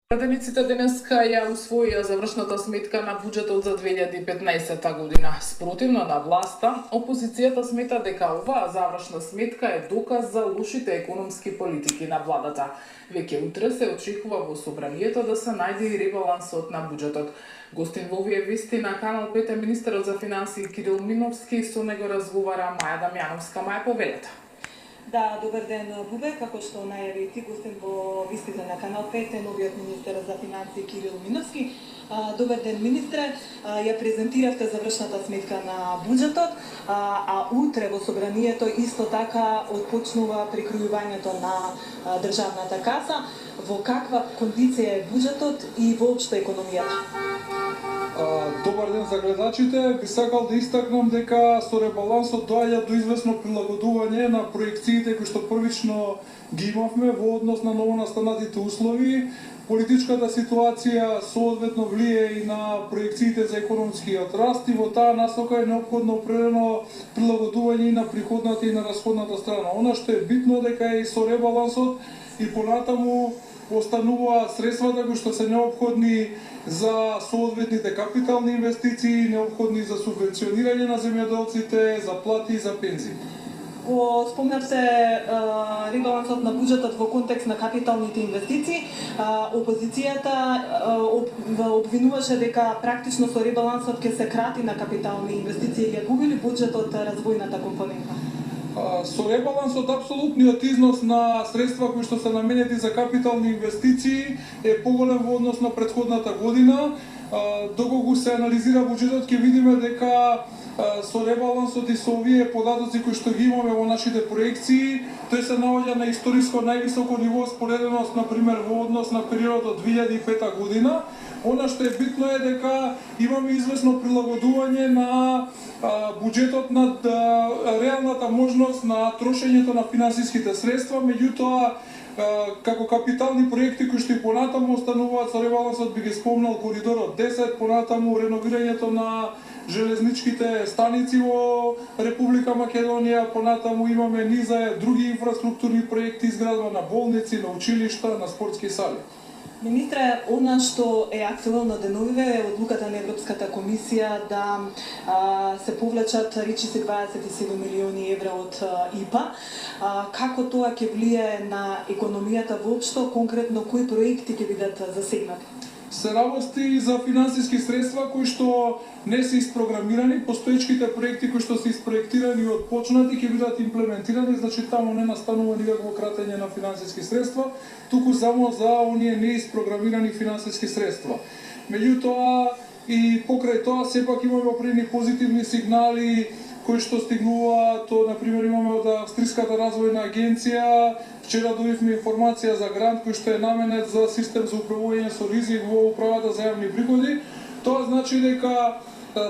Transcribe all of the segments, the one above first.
Пратениците денеска ја усвоија завршната сметка на буџетот за 2015 година. Спротивно на власта, опозицијата смета дека оваа завршна сметка е доказ за лошите економски политики на владата. Веќе утре се очекува во собранието да се најде и ребалансот на буџетот. Гостин во овие вести на Канал 5 е министерот за финансии Кирил Миновски, со него разговара Маја Дамјановска. Маја, повелете. Да, добар ден, Бубе. Како што најави ти, гостин во вистите на Канал 5 е новиот министер за финансии Кирил Миновски. Добар ден, министре. Ја презентиравте завршната сметка на буџетот, а утре во собранието исто така отпочнува прикројувањето на државната каса. Во каква кондиција е буџетот и воопшто економијата? Добар ден за гледачите. Би сакал да истакнам дека со ребалансот доаѓа до известно прилагодување на проекциите кои што првично ги имавме во однос на новонастанатите услови. Политичката ситуација соодветно влие и на проекциите за економскиот раст и во таа насока е неопходно определено прилагодување и на приходната и на расходната страна. Она што е битно дека и со ребалансот и понатаму останува средствата кои што се неопходни за соодветните капитални инвестиции, неопходни за субвенционирање на земјоделците, за плати и за пензии. Го спомнавте ребалансот на буџетот во контекст на капиталните инвестиции. Опозицијата обвинуваше дека практично со ребалансот ќе се крати на капитални инвестиции и ја губили буџетот развојната компонента. Со ребалансот апсолутниот износ на средства кои што се наменети за капитални инвестиции е поголем во однос на претходната година. Доколку се анализира буџетот ќе видиме дека со ребалансот и со овие податоци кои што ги имаме во нашите проекции, тој се наоѓа на историско највисоко ниво споредено на пример во однос на периодот од 2005 година. Она што е битно е дека имаме известно прилагодување на буџетот над реалната можност на трошењето на финансиските средства, меѓутоа како капитални проекти кои што и понатаму остануваат со ребалансот, би ги спомнал коридорот 10, понатаму реновирањето на железничките станици во Република Македонија, понатаму имаме низа други инфраструктурни проекти, изградба на болници, на училишта, на спортски сали. Министре, она што е актуелно деновиве е одлуката на Европската комисија да се повлечат речиси 27 милиони евра од ИПА. Како тоа ќе влие на економијата воопшто, конкретно кои проекти ќе бидат засегнати? Се работи за финансиски средства кои што не се испрограмирани, постоечките проекти кои што се испроектирани и отпочнати ќе бидат имплементирани, значи таму не настанува никакво кратење на финансиски средства, туку само за оние неиспрограмирани финансиски средства. Меѓутоа и покрај тоа сепак имаме определени позитивни сигнали кои што стигнуваат, на пример имаме од Австриската развојна агенција. Вчера добивме информација за грант кој што е наменет за систем за управување со ризик во управата за јавни приходи. Тоа значи дека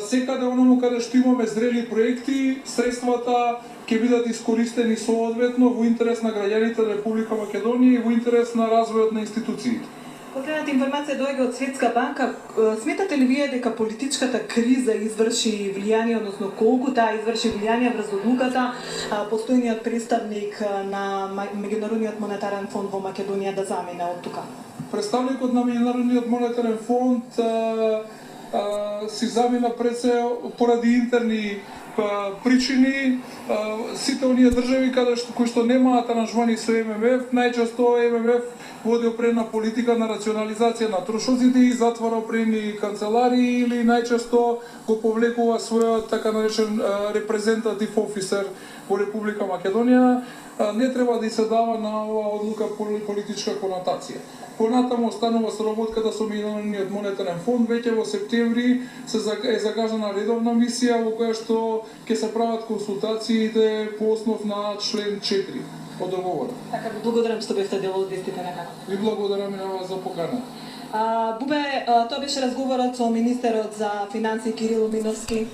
секаде онаму каде што имаме зрели проекти, средствата ќе бидат искористени соодветно во интерес на граѓаните на Република Македонија и во интерес на развојот на институциите. Последната информација доаѓа од Светска банка. Сметате ли вие дека политичката криза изврши влијание, односно колку таа изврши влијание врз одлуката постојниот представник на Меѓународниот монетарен фонд во Македонија да замине од тука? Представникот на Меѓународниот монетарен фонд си замина пред се поради интерни причини. Сите оние држави кои што немаат аранжмани со ММФ, најчесто ММФ води определена политика на рационализација на трошоците и затвара определени канцеларии или најчесто го повлекува својот така наречен репрезентатив офисер во Република Македонија. Не треба да се дава на оваа одлука политичка конотација. Понатаму останува соработката со Меѓународниот монетарен фонд. Веќе во септември е закажана редовна мисија во која што ќе се прават консултациите по основ на член 4 од договорот. Така, благодарам што бевте дел од вестите на Канал. Ви благодарам и на вас за поканата. Бубе, тоа беше разговорот со министерот за финансии Кирил Миновски.